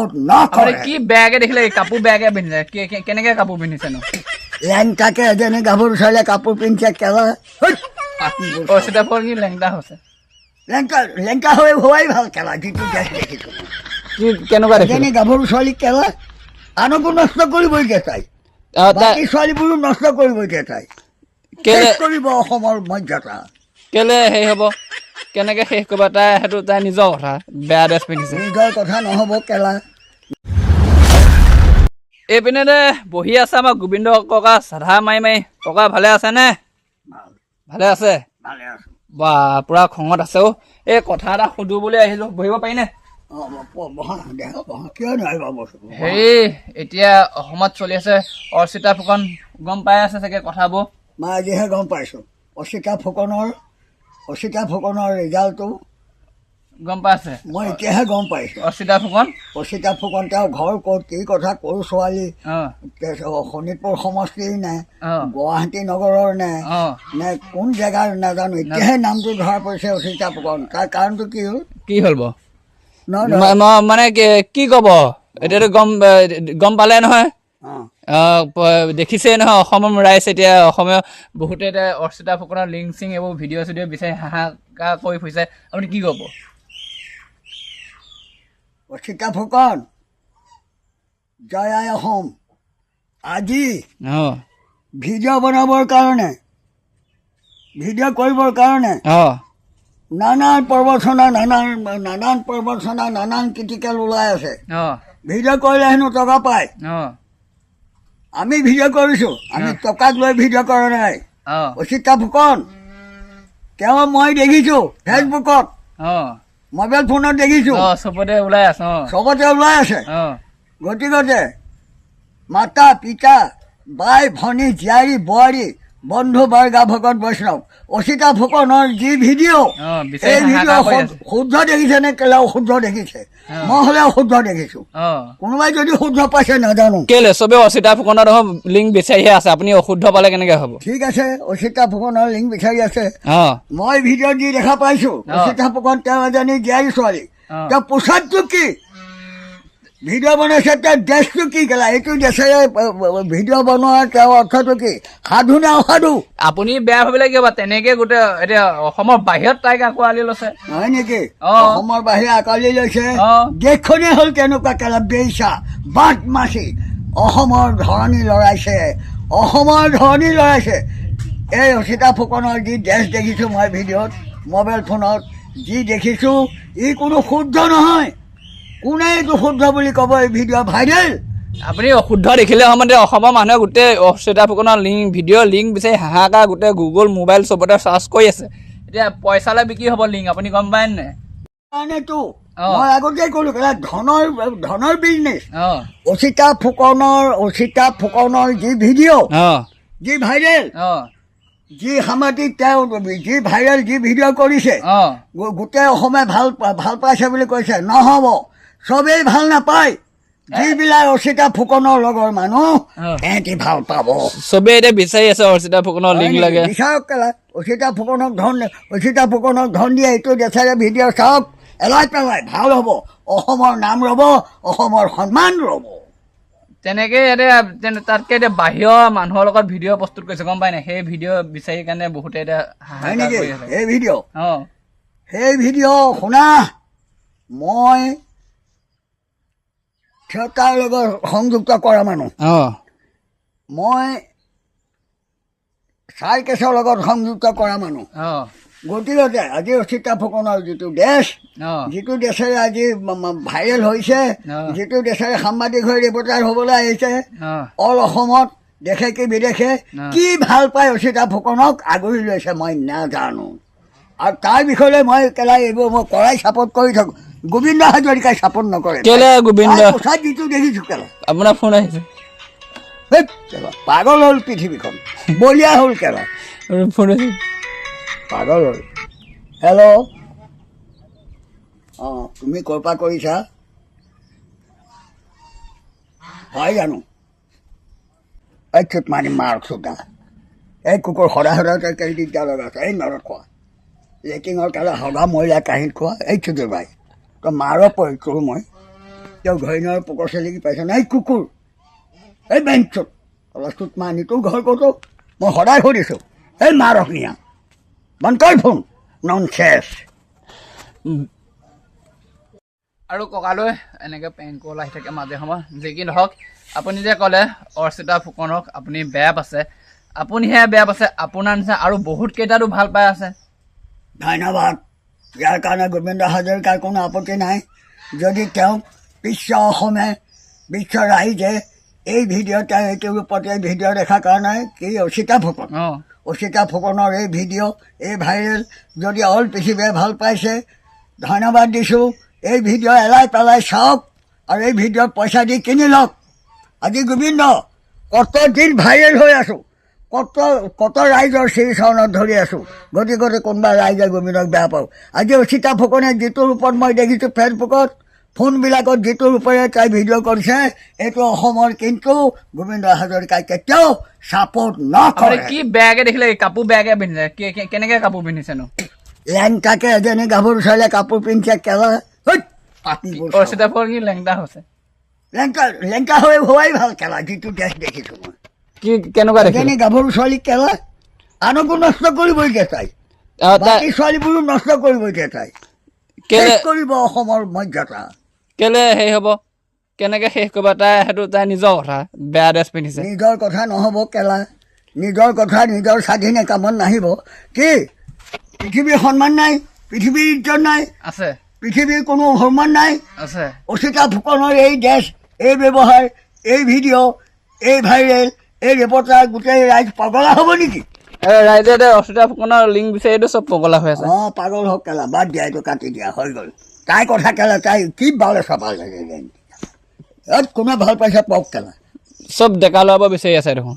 support নকৰে কি বেয়াকে দেখিলে কাপোৰ বেয়াকে পিন্ধিছে কেনেকে কাপোৰ পিন্ধিছেনো লেংটাকে এজনী গাভৰু ছোৱালীয়ে কাপোৰ পিন্ধিছে কেলা অৰ্চিতা ফুকন কি লেংটা হৈছে লেংটা হৈ হোৱাই ভাল কেলা যিটো ড্ৰেছ দেখিছো কি কেনেকুৱা দেখিলে এজনী গাভৰু ছোৱালী কেলা আনকো নষ্ট কৰিবই তাই বাকী ছোৱালীবোৰো নষ্ট কৰিবই তাই শেষ কৰিব অসমৰ মৰ্যাদা কেলে হেৰি হ'ব কেনেকে শেষ কৰিব তাই সেইটো তাই নিজৰ কথা বেয়া ড্ৰেছ পিন্ধিছে নিজৰ কথা নহ'ব কেলা এইপিনে বহি আছে আমাৰ গোবিন্দ ককা চাধা মাৰি মাৰি ককা ভালে আছে নে ভালে আছে বা পুৰা খঙত আছে অ এই কথা এটা সুধো বুলি আহিলো বহিব পাৰিনে হেৰি এতিয়া অসমত চলি আছে অৰ্চিতা ফুকন গম পাই আছে চাগে কথাবোৰ মই আজিহে গম পাইছো অৰ্চিতা ফুকনৰ ৰিজাল্টটো গম পাইছে মই এতিয়াহে গম পাইছো অৰ্চিতা ফুকন তেওঁৰ ঘৰ ক'ত কি কথা ক'ৰ ছোৱালী শোণিতপুৰ সমষ্টিৰ নে গুৱাহাটী নগৰৰ নে কোন জেগাৰ নাজানো এতিয়াহে নামটো ধৰা পৰিছে অৰ্চিতা ফুকন তাৰ কাৰণটো কি হ'ল মানে কি কব এতিয়াতো গম পালে নহয় দেখিছে নহয় অসমৰ ৰাইজ এতিয়া অসমীয়া বহুতে এতিয়া অৰ্চিতা ফুকনৰ লিংক চিং এইবোৰ ভিডিঅ' চিডিঅ' বিচাৰি হাহাকাৰ কৰি ফুৰিছে আপুনি কি ক'ব অৰ্চিতা ফুকন জয় আই অসম আজি ভিডিঅ' বনাবৰ কাৰণে ভিডিঅ' কৰিবৰ কাৰণে নানান প্ৰবচনা নানান ক্ৰিটিকেল ওলাই আছে ভিডিঅ' কৰিলে হেনো টকা পায় আমি ভিডিঅ' কৰিছোঁ আমি টকাক লৈ ভিডিঅ' কৰা নাই অৰ্চিতা ফুকন তেওঁ মই দেখিছোঁ ফেচবুকত মোবাইল ফোনত দেখিছোঁ চবতে ওলাই আছে গতিকে মাতা পিতা বাই ভনী জীয়াৰী বোৱাৰী বন্ধু বাৰ্গা ভকত বৈষ্ণৱ অৰ্চিতা ফুকনৰ যি ভিডিঅ' এই ভিডিঅ' শুদ্ধ দেখিছে নে কেলা অশুদ্ধ দেখিছে মই হ'লে অশুদ্ধ দেখিছোঁ কোনোবাই যদি শুদ্ধ পাইছে নাজানো কেলে চবে অৰ্চিতা ফুকনৰ লিংক বিচাৰিহে আছে আপুনি অশুদ্ধ পালে কেনেকে হ'ব ঠিক আছে অৰ্চিতা ফুকনৰ লিংক বিচাৰি আছে মই ভিডিঅ' দি দেখা পাইছো অৰ্চিতা ফুকন তেওঁ এজনী জীয়াৰী ছোৱালী তেওঁ পোচাকটো কি ভিডিঅ' বনাইছে তেওঁ ড্ৰেছটো কি কেলা এইটো ড্ৰেছেৰে ভিডিঅ' বনোৱাৰ তেওঁৰ অৰ্থটো কি সাধু নে অসাধু আপুনি বেয়া ভাবিলে কিয় বা তেনেকে গোটেই এতিয়া অসমৰ বাহিৰত তাইক আঁকোৱালি লৈছে হয় নেকি অসমৰ বাহিৰে আঁকোৱালি লৈছে দেশখনেই হ'ল কেনেকুৱা কেলা বেইছা বাট মাছি অসমৰ ধৰণী লৰাইছে এই অৰ্চিতা ফুকনৰ যি ড্ৰেছ দেখিছোঁ মই ভিডিঅ'ত মোবাইল ফোনত যি দেখিছোঁ ই কোনো শুদ্ধ নহয় কোনে এইটো শুদ্ধ বুলি ক'ব এই ভিডিঅ' ভাইৰেল আপুনি অশুদ্ধ দেখিলে সময়তে অসমৰ মানুহে গোটেই অৰ্চিতা ফুকনৰ ভিডিঅ' লিংক বিচাৰি হাহাকাৰ গোটেই গুগল মোবাইল চবতে চাৰ্চ কৰি আছে এতিয়া পইচালৈ বিক্ৰী হ'ব লিংক আপুনি গম পায় নে কাৰণেতো মই আগতেই ক'লো ধনৰ বিজনেছ অৰ্চিতা ফুকনৰ যি ভিডিঅ' যি ভাইৰেল যি সামাজিক তেওঁ যি ভাইৰেল যি ভিডিঅ' কৰিছে গোটেই অসমে ভাল পাইছে বুলি কৈছে নহ'ব চবেই ভাল নাপায় যিবিলাক অৰ্চিতা ফুকনৰ লগৰ মানুহ সিহঁতি ভাল পাব চবেই এতিয়া বিচাৰি আছে অৰ্চিতা ফুকনৰ লিংক লাগে বিচাৰক কেলা অৰ্চিতা ফুকনক ধন দিয়ে এইটো দেশেৰে ভিডিঅ' চাওক এলাই পেলাই ভাল হ'ব অসমৰ নাম ৰ'ব অসমৰ সন্মান ৰ'ব তেনেকে এতিয়া তাতকে এতিয়া বাহিৰৰ মানুহৰ লগত ভিডিঅ' প্ৰস্তুত কৰিছে গম পাই নাই সেই ভিডিঅ' বিচাৰি কাৰণে বহুতে এতিয়া সেই ভিডিঅ' শুনা মই তাৰ লগত সংযুক্ত কৰা মানুহ মই চাৰ্কেছৰ লগত সংযুক্ত কৰা মানুহ গতিকে আজি অৰ্চিতা ফুকনৰ যিটো ড্ৰেছ যিটো ড্ৰেছেৰে আজি ভাইৰেল হৈছে যিটো ড্ৰেছেৰে সাংবাদিক হৈ ৰিপৰ্টাৰ হ'বলৈ আহিছে অল অসমত দেশে কি বিদেশে কি ভাল পায় অৰ্চিতা ফুকনক আগুৰি লৈছে মই নাজানো আৰু তাৰ বিষয়ে মই কেলা এইবোৰ মই কৰাই ছাপোৰ্ট কৰি থাকোঁ গোবিন্দ হাজৰিকাই ছাপোৰ্ট নকৰে পোচাক যিটো দেখিছোঁ কেলা আপোনাৰ ফোন আহিছে পাগল হ'ল পৃথিৱীখন বলিয়া হ'ল কেলা ফোন আহিছে পাগল হ'ল হেল্ল' তুমি ক'ৰ পৰা কৰিছা হয় জানো এই চুট মাৰি মাৰ চোতা এই কুকুৰ সদায় কেলি দিগদাৰ লগাইছে এই নৰত খোৱা লেট্ৰিনৰ কেলা সদা মহিলা কাহিনী খোৱা এই চুটোৰ ভাই তই মাৰৰ পৰিছোঁ মই তেওঁ ঘৈণৰ পোকৰ চেলেকি পাইছ নাই কুকুৰ এই বেঞ্চত অলপটোত মানি তোৰ ঘৰ ক'তো মই সদায় সুধিছোঁ এই মাৰক নিয়া বন্ধ কৰ ফোন নন চেছ আৰু ককালৈ এনেকৈ পেংক কল আহি থাকে মাজে সময় যি কি নহওক আপুনি যে ক'লে অৰ্চিতা ফুকনক আপুনি বেয়া পাইছে আপুনিহে বেয়া পাইছে আপোনাৰ নিচিনা আৰু বহুত কেইটাতো ভাল পাই আছে ধন্যবাদ ইয়াৰ কাৰণে গোবিন্দ হাজৰিকাৰ কোনো আপত্তি নাই যদি তেওঁক বিশ্ব অসমে বিশ্ব ৰাইজে এই ভিডিঅ' তেওঁ এইটো ৰূপত এই ভিডিঅ' দেখাৰ কাৰণে কি অৰ্চিতা ফুকন অৰ্চিতা ফুকনৰ এই ভিডিঅ' এই ভাইৰেল যদি অল পৃথিৱীয়ে ভাল পাইছে ধন্যবাদ দিছোঁ এই ভিডিঅ' এৰাই পেলাই চাওক আৰু এই ভিডিঅ'ত পইচা দি কিনি লওক আজি গোবিন্দ কত দিন ভাইৰেল হৈ আছোঁ কত ৰাইজৰ শ্ৰীচৰণত ধৰি আছোঁ গতিকে কোনোবা ৰাইজে গোবিন্দক বেয়া পাওঁ আজি অৰ্চিতা ফুকনে যিটো ৰূপত মই দেখিছোঁ ফেচবুকত ফোনবিলাকত যিটো ৰূপেৰে তাই ভিডিঅ' কৰিছে এইটো অসমৰ কিন্তু গোবিন্দ হাজৰিকাই কেতিয়াও ছাপোৰ্ট নকৰে কি বেয়াকে দেখিলে কাপোৰ বেয়াকে পিন্ধিছে কেনেকে কাপোৰ পিন্ধিছেনো লেংটাকে এজনী গাভৰু ছোৱালীয়ে কাপোৰ পিন্ধিছে কেলা অৰ্চিতা ফুকন কি লেংটা হৈছে লেংটা হৈ হোৱাই ভাল কেলা যিটো ড্ৰেছ দেখিছোঁ মই কি কেনেকুৱা দেখিলে এজনী গাভৰু ছোৱালী কেলা আনকো নষ্ট কৰিবই দিয়ে তাই বাকী ছোৱালীবোৰো নষ্ট কৰিবই দিয়ে তাই শেষ কৰিব অসমৰ মৰ্যাদা কেলে হেৰি হ'ব কেনেকে শেষ কৰিব তাই সেইটো তাই নিজৰ কথা বেয়া ড্ৰেছ পিন্ধিছে নিজৰ কথা নহ'ব কেলা নিজৰ কথা নিজৰ স্বাধীনে কামত নাহিব কি পৃথিৱীৰ সন্মান নাই পৃথিৱীৰ ইজ্জত নাই আছে পৃথিৱীৰ কোনো সন্মান নাই আছে অৰ্চিতা ফুকনৰ এই ড্ৰেছ এই ব্যৱহাৰ এই ভিডিঅ' এই ভাইৰেল এই ৰিপৰ্টাৰ গোটেই ৰাইজ পগলা হ'ব নেকি ৰাইজে অৰ্চিতা ফুকনৰ লিংক বিচাৰিটো চব পগলা হৈ আছে অঁ পাগল হওক কেলা বাদ দিয়া এইটো কাটি দিয়া হৈ গ'ল তাই কথা কেলা তাই কি বালে চাপাল লাগে কোনে ভাল পাইছে পক কেলা চব ডেকা ল'ৰাব বিচাৰি আছে দেখোন